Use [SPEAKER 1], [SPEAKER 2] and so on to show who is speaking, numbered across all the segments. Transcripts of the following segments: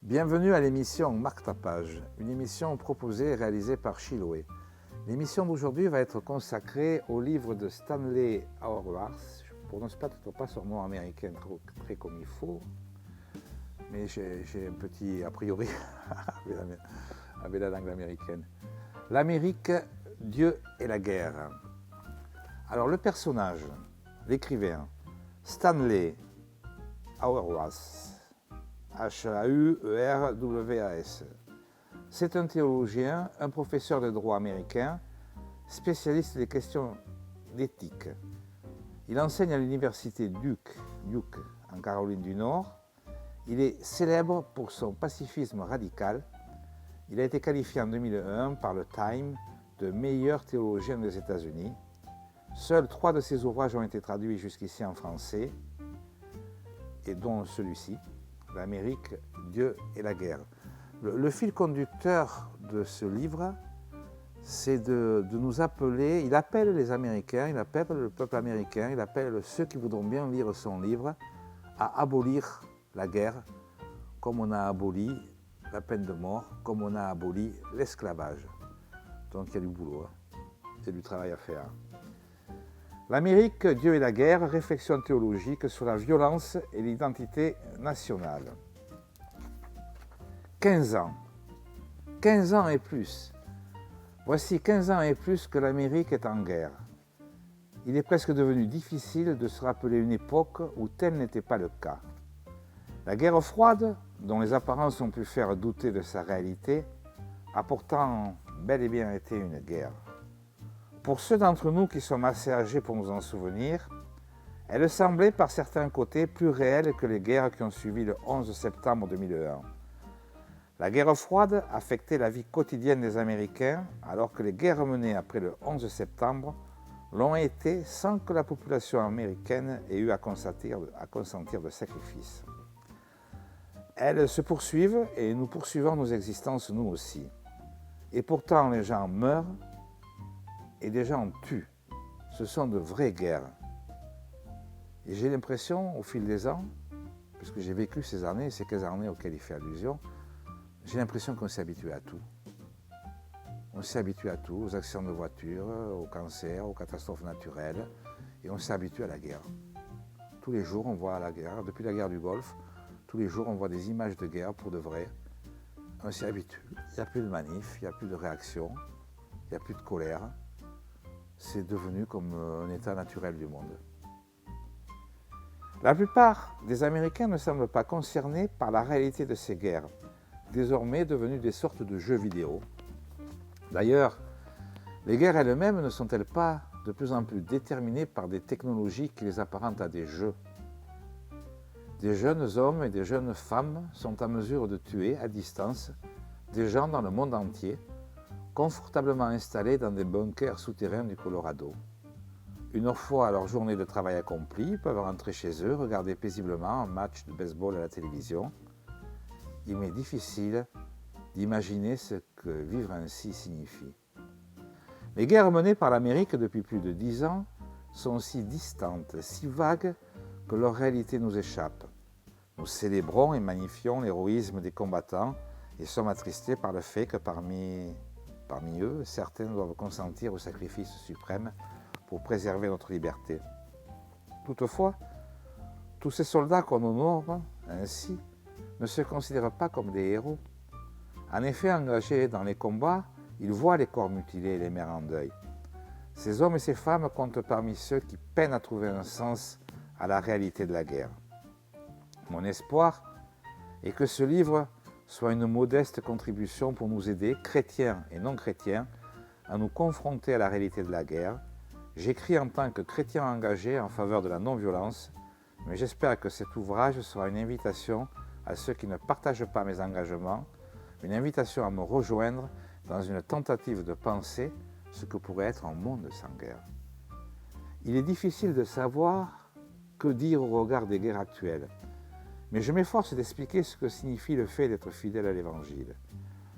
[SPEAKER 1] Bienvenue à l'émission Marque ta page, une émission proposée et réalisée par Chiloé. L'émission d'aujourd'hui va être consacrée au livre de Stanley Hauerwas. Je ne prononce peut-être pas son nom américain très comme il faut, mais j'ai un petit a priori avec la langue américaine. L'Amérique, Dieu et la guerre. Alors le personnage, l'écrivain, Stanley Hauerwas, H-A-U-E-R-W-A-S. C'est un théologien, un professeur de droit américain, spécialiste des questions d'éthique. Il enseigne à l'université Duke en Caroline du Nord. Il est célèbre pour son pacifisme radical. Il a été qualifié en 2001 par le Time de meilleur théologien des États-Unis. Seuls 3 de ses ouvrages ont été traduits jusqu'ici en français, et dont celui-ci, L'Amérique, Dieu et la guerre. Le fil conducteur de ce livre, c'est de nous appeler, il appelle les Américains, il appelle le peuple américain, il appelle ceux qui voudront bien lire son livre à abolir la guerre, comme on a aboli la peine de mort, comme on a aboli l'esclavage. Donc il y a du boulot, il y a du travail à faire. L'Amérique, Dieu et la guerre, réflexion théologique sur la violence et l'identité nationale. 15 ans. 15 ans et plus. Voici 15 ans et plus que l'Amérique est en guerre. Il est presque devenu difficile de se rappeler une époque où tel n'était pas le cas. La guerre froide, dont les apparences ont pu faire douter de sa réalité, a pourtant bel et bien été une guerre. Pour ceux d'entre nous qui sommes assez âgés pour nous en souvenir, elle semblait par certains côtés plus réelle que les guerres qui ont suivi le 11 septembre 2001. La guerre froide affectait la vie quotidienne des Américains, alors que les guerres menées après le 11 septembre l'ont été sans que la population américaine ait eu à consentir de sacrifices. Elles se poursuivent et nous poursuivons nos existences nous aussi. Et pourtant les gens meurent et des gens tuent. Ce sont de vraies guerres. Et j'ai l'impression, au fil des ans, puisque j'ai vécu ces 15 années auxquelles il fait allusion, j'ai l'impression qu'on s'est habitué à tout. On s'est habitué à tout, aux accidents de voiture, aux cancers, aux catastrophes naturelles, et on s'est habitué à la guerre. Tous les jours, on voit la guerre. Depuis la guerre du Golfe, tous les jours, on voit des images de guerre pour de vrai. On s'y habitue. Il n'y a plus de manif, il n'y a plus de réaction, il n'y a plus de colère. C'est devenu comme un état naturel du monde. La plupart des Américains ne semblent pas concernés par la réalité de ces guerres, désormais devenues des sortes de jeux vidéo. D'ailleurs, les guerres elles-mêmes ne sont-elles pas de plus en plus déterminées par des technologies qui les apparentent à des jeux? Des jeunes hommes et des jeunes femmes sont en mesure de tuer à distance des gens dans le monde entier, confortablement installés dans des bunkers souterrains du Colorado. Une fois leur journée de travail accomplie, ils peuvent rentrer chez eux, regarder paisiblement un match de baseball à la télévision. Il m'est difficile d'imaginer ce que vivre ainsi signifie. Les guerres menées par l'Amérique depuis plus de 10 ans sont si distantes, si vagues, que leur réalité nous échappe. Nous célébrons et magnifions l'héroïsme des combattants et sommes attristés par le fait que parmi eux, certains doivent consentir au sacrifice suprême pour préserver notre liberté. Toutefois, tous ces soldats qu'on honore ainsi ne se considèrent pas comme des héros. En effet, engagés dans les combats, ils voient les corps mutilés et les mères en deuil. Ces hommes et ces femmes comptent parmi ceux qui peinent à trouver un sens à la réalité de la guerre. Mon espoir est que ce livre soit une modeste contribution pour nous aider, chrétiens et non chrétiens, à nous confronter à la réalité de la guerre. J'écris en tant que chrétien engagé en faveur de la non-violence, mais j'espère que cet ouvrage sera une invitation à ceux qui ne partagent pas mes engagements, une invitation à me rejoindre dans une tentative de penser ce que pourrait être un monde sans guerre. Il est difficile de savoir que dire au regard des guerres actuelles, mais je m'efforce d'expliquer ce que signifie le fait d'être fidèle à l'Évangile.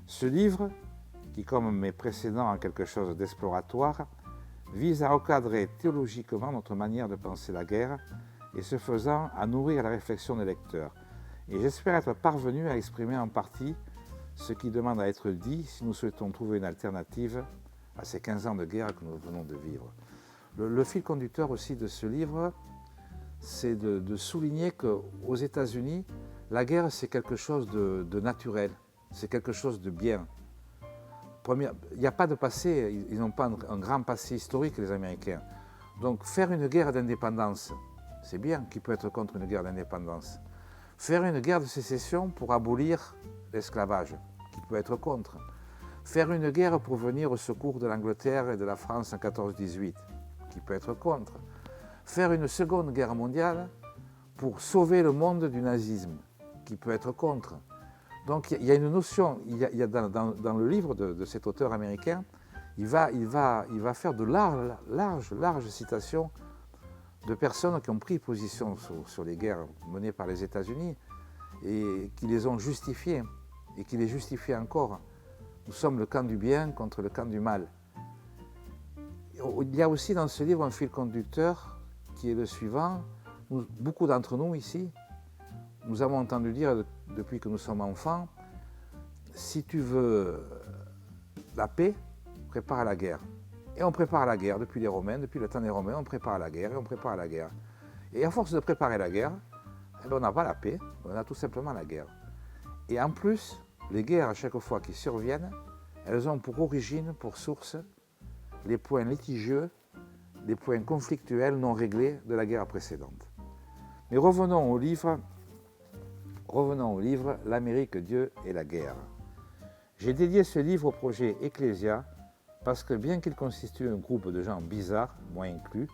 [SPEAKER 1] Ce livre, qui comme mes précédents a quelque chose d'exploratoire, vise à recadrer théologiquement notre manière de penser la guerre et ce faisant à nourrir la réflexion des lecteurs. et j'espère être parvenu à exprimer en partie ce qui demande à être dit si nous souhaitons trouver une alternative à ces 15 ans de guerre que nous venons de vivre. Le fil conducteur aussi de ce livre, c'est de souligner qu'aux États-Unis, la guerre, c'est quelque chose de naturel, c'est quelque chose de bien. Il n'y a pas de passé, ils n'ont pas un grand passé historique, les Américains. Donc faire une guerre d'indépendance, c'est bien, qui peut être contre une guerre d'indépendance. Faire une guerre de sécession pour abolir l'esclavage, qui peut être contre. Faire une guerre pour venir au secours de l'Angleterre et de la France en 14-18, qui peut être contre. Faire une seconde guerre mondiale pour sauver le monde du nazisme, qui peut être contre. Donc il y a une notion, il y a dans le livre de cet auteur américain, il va faire de larges citations de personnes qui ont pris position sur les guerres menées par les États-Unis et qui les ont justifiées et qui les justifient encore. Nous sommes le camp du bien contre le camp du mal. Il y a aussi dans ce livre un fil conducteur qui est le suivant. Beaucoup d'entre nous ici, nous avons entendu dire depuis que nous sommes enfants, si tu veux la paix, prépare la guerre. Et on prépare la guerre depuis les Romains, depuis le temps des Romains, on prépare la guerre et on prépare la guerre. Et à force de préparer la guerre, on n'a pas la paix, on a tout simplement la guerre. Et en plus, les guerres, à chaque fois qui surviennent, elles ont pour origine, pour source, les points litigieux, les points conflictuels non réglés de la guerre précédente. Mais revenons au livre L'Amérique, Dieu et la guerre. J'ai dédié ce livre au projet Ecclésia parce que bien qu'il constitue un groupe de gens bizarres, moi inclus,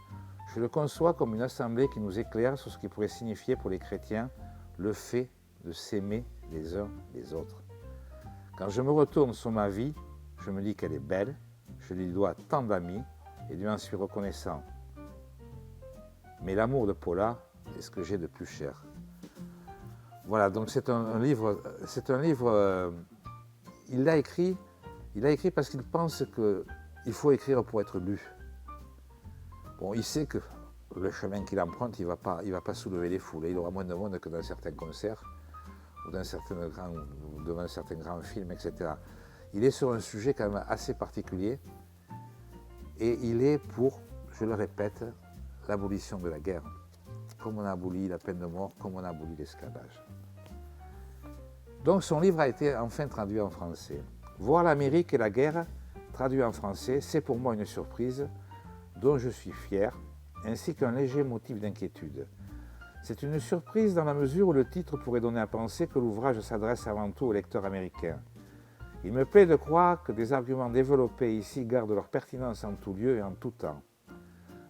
[SPEAKER 1] je le conçois comme une assemblée qui nous éclaire sur ce qui pourrait signifier pour les chrétiens le fait de s'aimer les uns les autres. Quand je me retourne sur ma vie, je me dis qu'elle est belle, je lui dois tant d'amis et lui en suis reconnaissant. Mais l'amour de Paula est ce que j'ai de plus cher. Voilà, donc c'est un livre, il l'a écrit parce qu'il pense qu'il faut écrire pour être lu. Bon, il sait que le chemin qu'il emprunte, il va pas soulever les foules. Il aura moins de monde que dans certains concerts ou devant un certain grand film, etc. Il est sur un sujet quand même assez particulier et il est pour, je le répète, l'abolition de la guerre. Comme on a aboli la peine de mort, comme on a aboli l'esclavage. Donc son livre a été enfin traduit en français. Voir l'Amérique et la guerre traduit en français, c'est pour moi une surprise dont je suis fier, ainsi qu'un léger motif d'inquiétude. C'est une surprise dans la mesure où le titre pourrait donner à penser que l'ouvrage s'adresse avant tout aux lecteurs américains. Il me plaît de croire que des arguments développés ici gardent leur pertinence en tout lieu et en tout temps.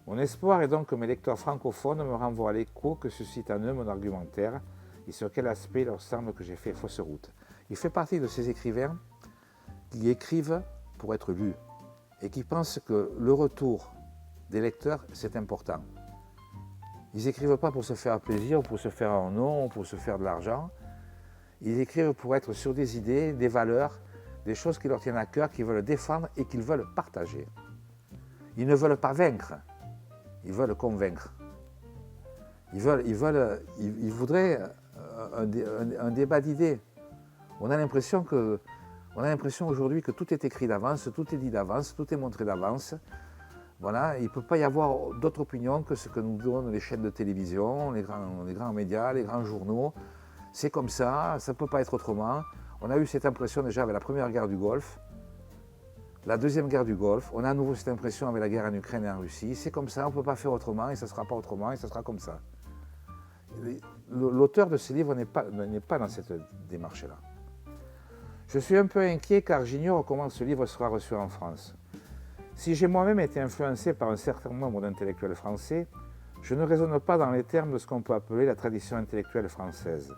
[SPEAKER 1] Mon espoir est donc que mes lecteurs francophones me renvoient à l'écho que suscite en eux mon argumentaire et sur quel aspect il leur semble que j'ai fait fausse route. Il fait partie de ces écrivains qui écrivent pour être lus et qui pensent que le retour des lecteurs, c'est important. Ils n'écrivent pas pour se faire plaisir, pour se faire un nom, pour se faire de l'argent. Ils écrivent pour être sur des idées, des valeurs, des choses qui leur tiennent à cœur, qu'ils veulent défendre et qu'ils veulent partager. Ils ne veulent pas vaincre, ils veulent convaincre. Ils voudraient un débat d'idées. On a l'impression aujourd'hui que tout est écrit d'avance, tout est dit d'avance, tout est montré d'avance. Voilà, il ne peut pas y avoir d'autre opinion que ce que nous donnent les chaînes de télévision, les grands médias, les grands journaux. C'est comme ça ne peut pas être autrement. On a eu cette impression déjà avec la première guerre du Golfe, la deuxième guerre du Golfe. On a à nouveau cette impression avec la guerre en Ukraine et en Russie. C'est comme ça, on ne peut pas faire autrement et ça ne sera pas autrement et ça sera comme ça. L'auteur de ce livre n'est pas dans cette démarche-là. Je suis un peu inquiet car j'ignore comment ce livre sera reçu en France. Si j'ai moi-même été influencé par un certain nombre d'intellectuels français, je ne raisonne pas dans les termes de ce qu'on peut appeler la tradition intellectuelle française.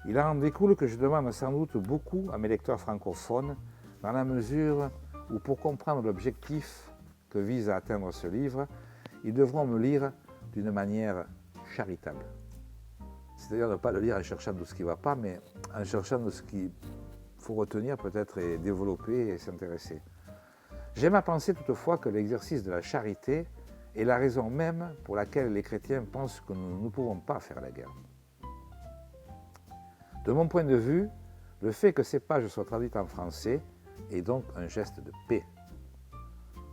[SPEAKER 1] Il en découle que je demande sans doute beaucoup à mes lecteurs francophones, dans la mesure où, pour comprendre l'objectif que vise à atteindre ce livre, ils devront me lire d'une manière charitable. C'est-à-dire ne pas le lire en cherchant tout ce qui ne va pas, mais en cherchant de ce qu'il faut retenir peut-être et développer et s'intéresser. J'aime à penser toutefois que l'exercice de la charité est la raison même pour laquelle les chrétiens pensent que nous ne pouvons pas faire la guerre. De mon point de vue, le fait que ces pages soient traduites en français est donc un geste de paix.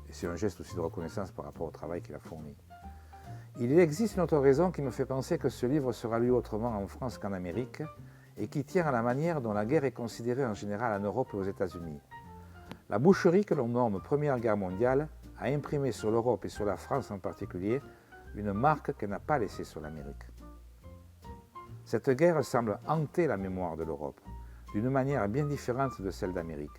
[SPEAKER 1] Et c'est un geste aussi de reconnaissance par rapport au travail qu'il a fourni. Il existe une autre raison qui me fait penser que ce livre sera lu autrement en France qu'en Amérique et qui tient à la manière dont la guerre est considérée en général en Europe et aux États-Unis. La boucherie que l'on nomme Première Guerre mondiale a imprimé sur l'Europe et sur la France en particulier une marque qu'elle n'a pas laissée sur l'Amérique. Cette guerre semble hanter la mémoire de l'Europe, d'une manière bien différente de celle d'Amérique.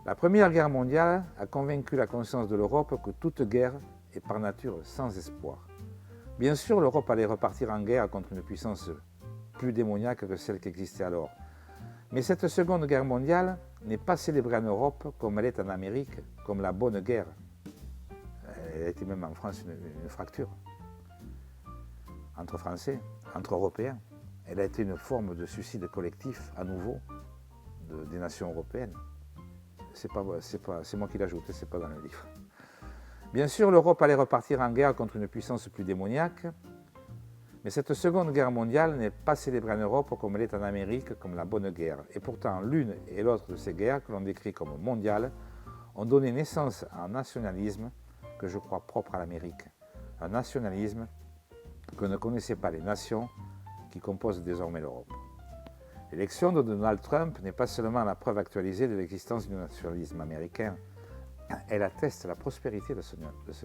[SPEAKER 1] La Première Guerre mondiale a convaincu la conscience de l'Europe que toute guerre est par nature sans espoir. Bien sûr, l'Europe allait repartir en guerre contre une puissance plus démoniaque que celle qui existait alors. Mais cette Seconde Guerre mondiale n'est pas célébrée en Europe comme elle est en Amérique, comme la Bonne Guerre. Elle était même en France une fracture entre Français, entre Européens. Elle a été une forme de suicide collectif à nouveau des nations européennes. C'est moi qui l'ajoute, c'est pas dans le livre. Bien sûr, l'Europe allait repartir en guerre contre une puissance plus démoniaque, mais cette Seconde Guerre mondiale n'est pas célébrée en Europe comme elle est en Amérique, comme la Bonne Guerre. Et pourtant, l'une et l'autre de ces guerres, que l'on décrit comme mondiales, ont donné naissance à un nationalisme que je crois propre à l'Amérique. Un nationalisme que ne connaissaient pas les nations qui composent désormais l'Europe. L'élection de Donald Trump n'est pas seulement la preuve actualisée de l'existence du nationalisme américain, elle atteste la prospérité de ce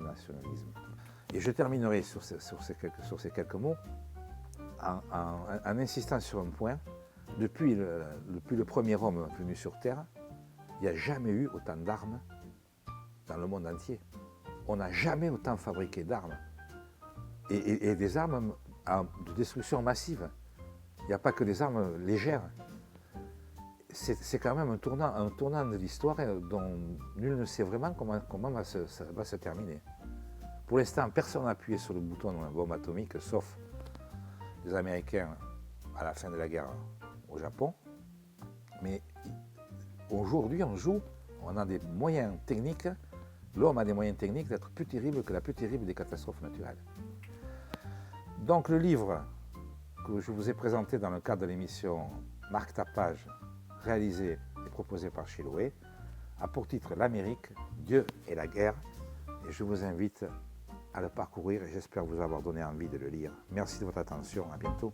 [SPEAKER 1] nationalisme. Et je terminerai sur ces quelques mots en insistant sur un point. Depuis le premier homme venu sur Terre, il n'y a jamais eu autant d'armes dans le monde entier. On n'a jamais autant fabriqué d'armes. Et des armes de destruction massive. Il n'y a pas que des armes légères. C'est quand même un tournant de l'histoire dont nul ne sait vraiment comment ça va se terminer. Pour l'instant, personne n'a appuyé sur le bouton de la bombe atomique, sauf les Américains à la fin de la guerre au Japon. Mais aujourd'hui, on a des moyens techniques, l'homme a des moyens techniques d'être plus terrible que la plus terrible des catastrophes naturelles. Donc le livre que je vous ai présenté dans le cadre de l'émission Marque ta page, réalisée et proposée par Chiloé, a pour titre L'Amérique, Dieu et la guerre. Et je vous invite à le parcourir et j'espère vous avoir donné envie de le lire. Merci de votre attention, à bientôt.